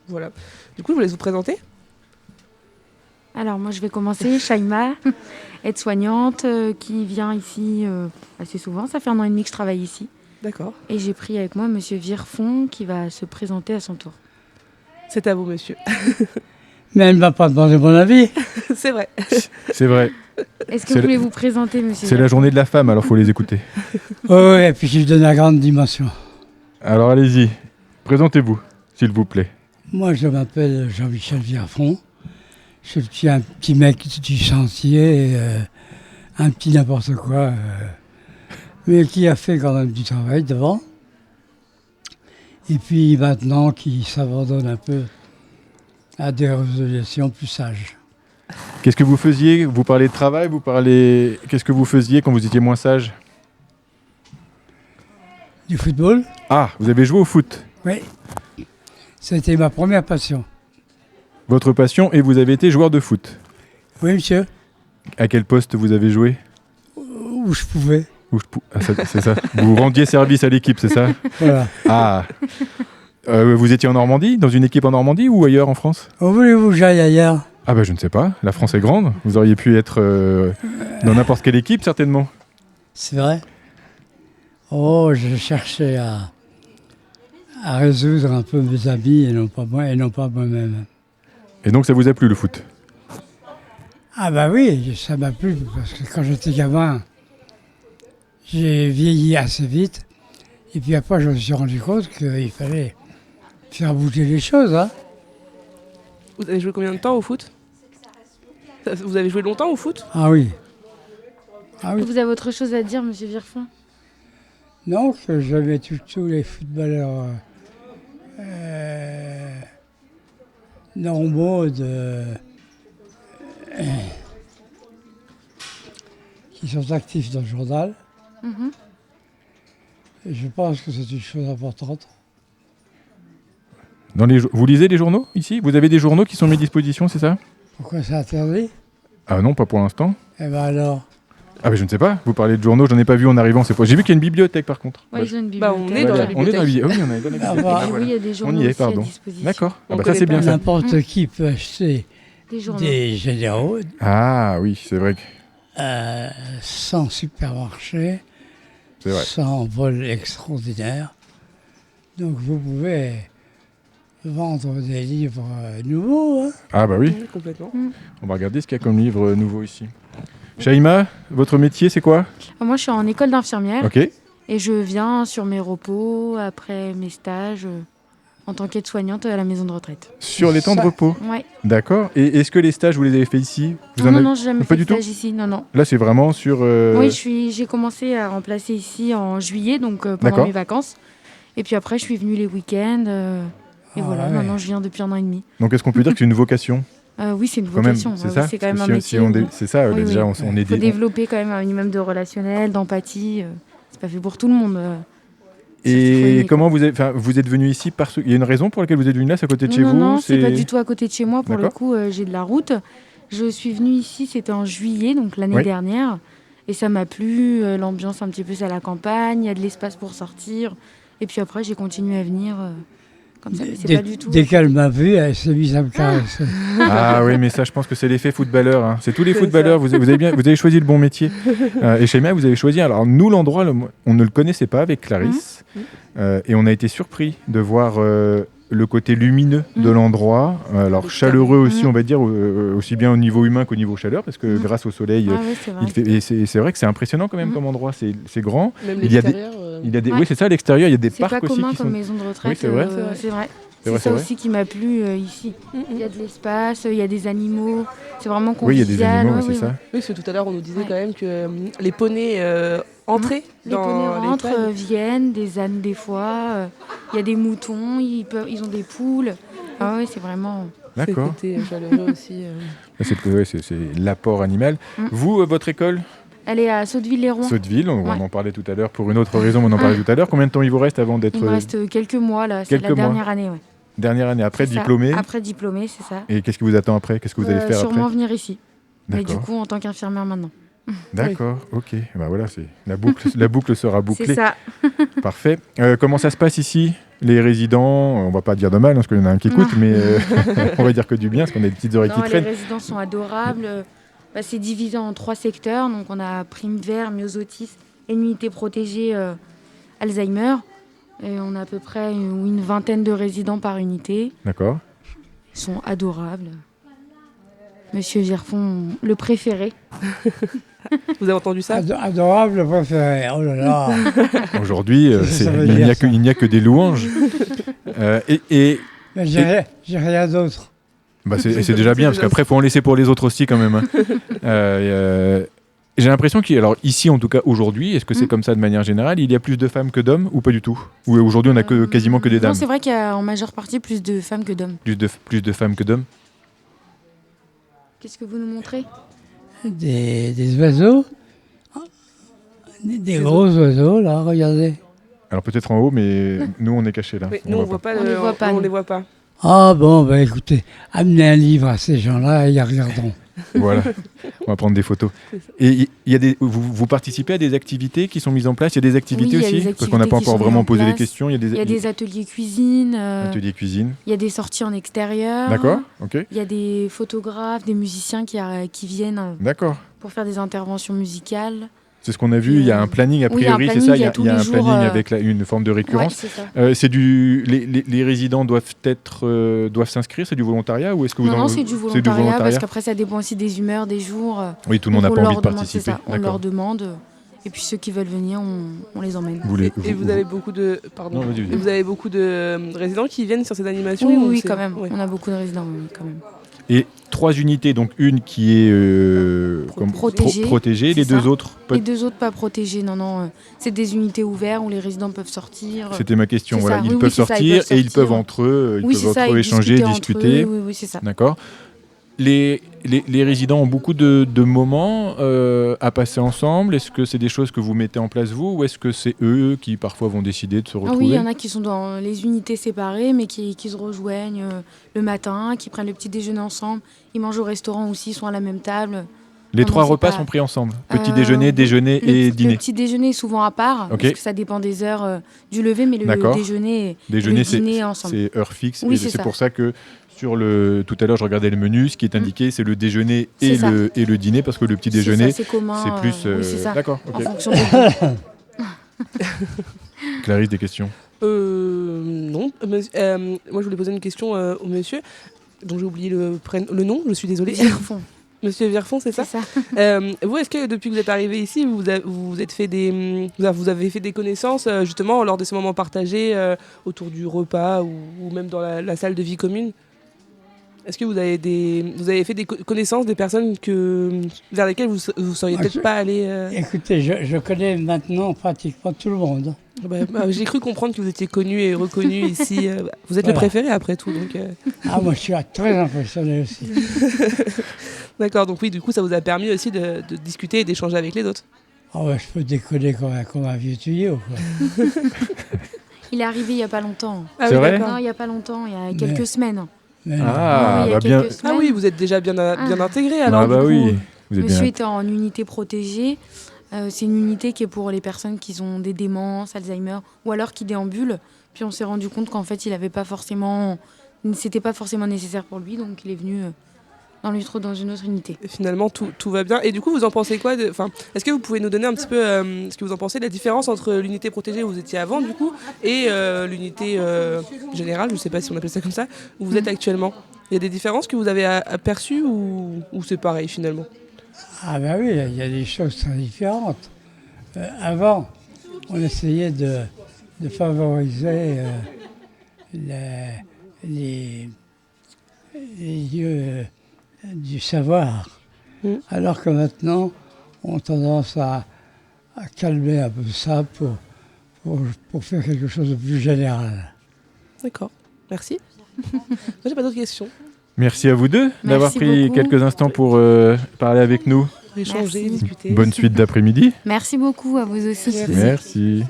Voilà. Du coup, je vous laisse vous présenter. Alors moi je vais commencer, Shaima, aide-soignante qui vient ici assez souvent. Ça fait 1 an et demi que je travaille ici. D'accord. Et j'ai pris avec moi Monsieur Virfond qui va se présenter à son tour. C'est à vous, monsieur. Mais elle ne m'a pas demandé mon avis. C'est vrai. C'est vrai. Est-ce que vous voulez vous présenter, Monsieur C'est la journée de la femme, alors faut les écouter. Oui, et puis je lui donne la grande dimension. Alors allez-y, présentez-vous, s'il vous plaît. Moi, je m'appelle Jean-Michel Virfond. Je suis un petit mec du chantier, un petit n'importe quoi, mais qui a fait quand même du travail devant. Et puis maintenant, qui s'abandonne un peu à des résolutions plus sages. Qu'est-ce que vous faisiez? Vous parlez de travail, Qu'est-ce que vous faisiez quand vous étiez moins sage? Du football? Ah, vous avez joué au foot. Oui. C'était ma première passion. Votre passion, et vous avez été joueur de foot. Oui, monsieur. À quel poste vous avez joué? Où je pouvais. C'est ça. Vous rendiez service à l'équipe, c'est ça? Voilà. Ah. Vous étiez en Normandie, dans une équipe en Normandie ou ailleurs en France? Où voulez-vous que j'aille ailleurs? Ah bah je ne sais pas, la France est grande. Vous auriez pu être dans n'importe quelle équipe, certainement. C'est vrai? Oh, je cherchais à résoudre un peu mes amis et non pas moi-même. Et donc ça vous a plu le foot? Ah bah oui, ça m'a plu, parce que quand j'étais gamin, j'ai vieilli assez vite. Et puis après, je me suis rendu compte qu'il fallait faire bouger les choses. Hein. Vous avez joué combien de temps au foot? Vous avez joué longtemps au foot? Ah oui. Ah oui. Vous avez autre chose à dire, Monsieur Virfond? Non, que j'avais tous les footballeurs normaux qui sont actifs dans le journal. Mhm. Et je pense que c'est une chose importante. Vous lisez les journaux ici? Vous avez des journaux qui sont mis à disposition, c'est ça? Pourquoi c'est interdit? Ah non, pas pour l'instant. Eh ben alors. Ah bah je ne sais pas, vous parlez de journaux, j'en ai pas vu en arrivant. J'ai vu qu'il y a une bibliothèque par contre. Oui, ils ont une bibliothèque. on est dans la On est dans la bibliothèque. bibliothèque. Oui, on est dans la bibliothèque. bah, Oui, il y a des journaux On y est, aussi à pardon. disposition. D'accord. Ah On bah ça c'est connaît bien pas. ça. N'importe qui peut acheter Des journaux. des généraux Ah oui, c'est vrai que sans supermarché, c'est vrai. sans vol extraordinaire. Donc vous pouvez vendre des livres nouveaux. Hein. Ah bah oui, Oui, complètement. on va regarder ce qu'il y a comme livre nouveau ici. Shaima, votre métier c'est quoi? Moi, je suis en école d'infirmière Ok. et je viens sur mes repos, après mes stages, en tant qu'aide-soignante à la maison de retraite. Sur les temps de Ça- repos. Ouais. D'accord. Et est-ce que les stages, vous les avez fait ici? Non, j'ai jamais Pas fait du de tout. stage ici, non. Là, c'est vraiment sur. Oui, j'ai commencé à remplacer ici en juillet, donc pendant D'accord. mes vacances. Et puis après, je suis venue les week-ends. Et voilà, ouais. maintenant je viens depuis 1 an et demi. Donc, est-ce qu'on peut dire que c'est une vocation Oui, c'est une quand même? vocation. C'est Oui, ça. c'est quand même Parce un que métier. c'est ça. Oui, déjà, oui. on est Il faut développer quand même un minimum de relationnel, d'empathie. C'est pas fait pour tout le monde. Et comment vous êtes venu ici parce qu'il y a une raison pour laquelle vous êtes venu là, c'est à côté de chez vous? Non, c'est pas du tout à côté de chez moi. Pour le D'accord. coup, j'ai de la route. Je suis venue ici, c'était en juillet, donc l'année Oui. dernière. Et ça m'a plu, l'ambiance un petit peu, c'est à la campagne, il y a de l'espace pour sortir. Et puis après, j'ai continué à venir comme ça. Mais c'est pas du tout. Dès qu'elle m'a vu, elle s'est mise à me caresser. Ah oui, mais ça, je pense que c'est l'effet footballeur. Hein. C'est tous les C'est footballeurs. Vous avez choisi le bon métier. Et Shaima, vous avez choisi. Alors nous, l'endroit, on ne le connaissait pas avec Clarisse, et on a été surpris de voir le côté lumineux de l'endroit. Alors chaleureux aussi, on va dire, aussi bien au niveau humain qu'au niveau chaleur, parce que grâce au soleil, Ah ouais, c'est vrai. et c'est vrai que c'est impressionnant quand même comme endroit. C'est grand. Même Il y a des- l'extérieur. Oui, c'est ça. À l'extérieur, il y a des C'est pas parcs aussi commun qui comme sont. maison de retraite. Oui, c'est vrai. C'est vrai. C'est vrai, C'est ça c'est vrai. aussi qui m'a plu ici. Il y a de l'espace, il y a des animaux. C'est vraiment Oui, il y a convivial. des animaux, Ouais, c'est oui, ça. oui. Oui, parce que tout à l'heure, on nous disait Ouais. quand même que les poneys entraient Les dans poneys les rentrent, tailles. viennent, des ânes des fois. Il y a des moutons, ils ont des poules. Ah oui, c'est vraiment... C'est le D'accord. côté chaleureux aussi. C'est l'apport animal. Vous, votre école, Elle est à Sotteville-les-Rouen. Sotteville, on Ouais. en parlait tout à l'heure pour une autre raison, mais on en parlait tout à l'heure. Combien de temps il vous reste avant d'être Il me reste quelques mois là, c'est quelques la mois. dernière année. Ouais. dernière année après C'est ça. diplômé? Après diplômé, c'est ça. Et qu'est-ce qui vous attend après? Qu'est-ce que vous allez faire Sûrement après? venir ici. Mais du D'accord. coup, en tant qu'infirmière maintenant. D'accord, ok. Bah voilà, la boucle sera bouclée. C'est ça. Parfait. Comment ça se passe ici? Les résidents, on va pas dire de mal, parce qu'il y en a un qui écoute, mais on va dire que du bien, parce qu'on a des petites oreilles qui Non, les traînent. résidents sont adorables. C'est divisé en 3 secteurs. Donc, on a prime vert, myosotis et une unité protégée Alzheimer. Et on a à peu près une vingtaine de résidents par unité. D'accord. Ils sont adorables. Monsieur Gerfond, le préféré. Vous avez entendu ça? Adorable, préféré. Oh là là. Aujourd'hui, Ça veut il dire n'y a que des louanges. Et Mais j'ai rien d'autre. bah c'est déjà bien, parce qu'après, il faut en laisser pour les autres aussi, quand même. Hein. J'ai l'impression alors ici, en tout cas aujourd'hui, est-ce que c'est comme ça de manière générale, il y a plus de femmes que d'hommes ou pas du tout? Ou aujourd'hui, on a quasiment que des dames? Non, c'est vrai qu'il y a en majeure partie plus de femmes que d'hommes. Plus de femmes que d'hommes? Qu'est-ce que vous nous montrez? Des oiseaux. Des gros oiseaux, là, regardez. Alors peut-être en haut, mais nous, on est cachés là. Oui, nous, on voit pas. On les voit pas, On nous. les voit pas. Ah bon, bah écoutez, amenez un livre à ces gens-là et ils regarderont. Voilà, on va prendre des photos. Et il y a vous participez à des activités qui sont mises en place? Il y a des activités Oui, il y a aussi? des Parce qu'on n'a pas activités qui encore sont vraiment mises en posé les place. questions. Il y a des ateliers cuisine, ateliers cuisine. il y a des sorties en extérieur. D'accord, ok. Il y a des photographes, des musiciens qui viennent D'accord. pour faire des interventions musicales. C'est ce qu'on a vu, il y a un planning, a Oui, il y a un priori, c'est planning, ça? il y a tous les un jours, planning avec une forme de Ouais, récurrence. c'est ça. Les résidents doivent s'inscrire, c'est du volontariat ou est-ce que vous Non, c'est du volontariat, parce qu'après ça dépend aussi des humeurs, des jours. Oui, tout le monde n'a Donc, pas on envie leur de demande, participer. c'est ça, on leur demande. Et puis ceux qui veulent venir, on les emmène. Et vous avez beaucoup de. Pardon. Non, vas-y, vas-y. Et vous avez beaucoup de résidents qui viennent sur ces animations? Oui, ou oui, c'est- quand même. Ouais. On a beaucoup de résidents, oui, quand même. Et 3 unités, donc une qui est Protégée, les c'est 2 ça. autres Les 2 autres pas protégés, non. C'est des unités ouvertes où les résidents peuvent sortir. C'était ma question. C'est Voilà. ça. Ils Oui, peuvent c'est ça, sortir et ils peuvent sortir. entre eux, Oui, c'est ça, ils échanger, discutaient entre discuter. eux, Oui, c'est ça. D'accord. Les résidents ont beaucoup de moments à passer ensemble. Est-ce que c'est des choses que vous mettez en place vous, ou est-ce que c'est eux qui parfois vont décider de se Ah retrouver? oui, il y en a qui sont dans les unités séparées, mais qui se rejoignent le matin, qui prennent le petit déjeuner ensemble. Ils mangent au restaurant aussi, ils sont à la même table. Les Non, 3 c'est repas pas- sont pris ensemble. Petit Euh, déjeuner, déjeuner et Le dîner. petit déjeuner est souvent à part, Ok. parce que ça dépend des heures du lever, mais le D'accord. déjeuner et Déjeuner, le dîner ensemble. c'est heure fixe. Oui, et c'est c'est ça. pour ça que tout à l'heure, je regardais le menu. Ce qui est indiqué, c'est le déjeuner C'est et ça. le dîner, parce que le petit C'est déjeuner, ça, c'est commun. c'est plus. Oui, c'est ça. D'accord. En ok. fonction des goûts. Clarisse, des questions? Non. Moi, je voulais poser une question au monsieur, dont j'ai oublié le nom, je suis désolée. Gerfond, Monsieur Vierfond, c'est c'est ça? ça. Vous, est-ce que depuis que vous êtes arrivé ici, vous avez fait des connaissances justement lors de ces moments partagés autour du repas ou même dans la salle de vie commune? Est-ce que vous avez fait des connaissances des personnes vers lesquelles vous seriez Ah, peut-être pas allé Écoutez, je connais maintenant pratiquement tout le monde. J'ai cru comprendre que vous étiez connu et reconnu ici. Vous êtes le Voilà. préféré après tout, donc. Ah, moi, je suis très impressionné aussi. D'accord, donc oui, du coup, ça vous a permis aussi de discuter et d'échanger avec les autres. Ah ouais, je peux déconner comme un vieux tuyau, quoi. Il est arrivé il n'y a pas longtemps. C'est vrai? Non, il n'y a pas longtemps, il y a quelques Mais- semaines. Mais non. Ah, il y a bah bien. quelques Ah semaines. oui, vous êtes déjà bien intégré alors. Ah bah du coup. oui. Vous êtes Monsieur bien. était en unité protégée. C'est une unité qui est pour les personnes qui ont des démences, Alzheimer, ou alors qui déambulent. Puis on s'est rendu compte qu'en fait, c'était pas forcément nécessaire pour lui, donc il est venu dans une autre unité. Et finalement, tout va bien. Et du coup, vous en pensez quoi est-ce que vous pouvez nous donner un petit peu ce que vous en pensez de la différence entre l'unité protégée où vous étiez avant, du coup, et l'unité générale, je ne sais pas si on appelle ça comme ça, où vous êtes actuellement? Il y a des différences que vous avez aperçues ou c'est pareil finalement? Ah ben oui, il y a des choses très différentes. Avant, on essayait de favoriser les lieux du savoir, alors que maintenant, on a tendance à calmer un peu ça pour faire quelque chose de plus général. D'accord, merci. Moi, j'ai pas d'autres questions. Merci à vous deux d'avoir Merci pris beaucoup. quelques instants pour parler avec nous. Échanger, Merci. discuter. Bonne suite d'après-midi. Merci beaucoup à vous aussi. Merci. Merci.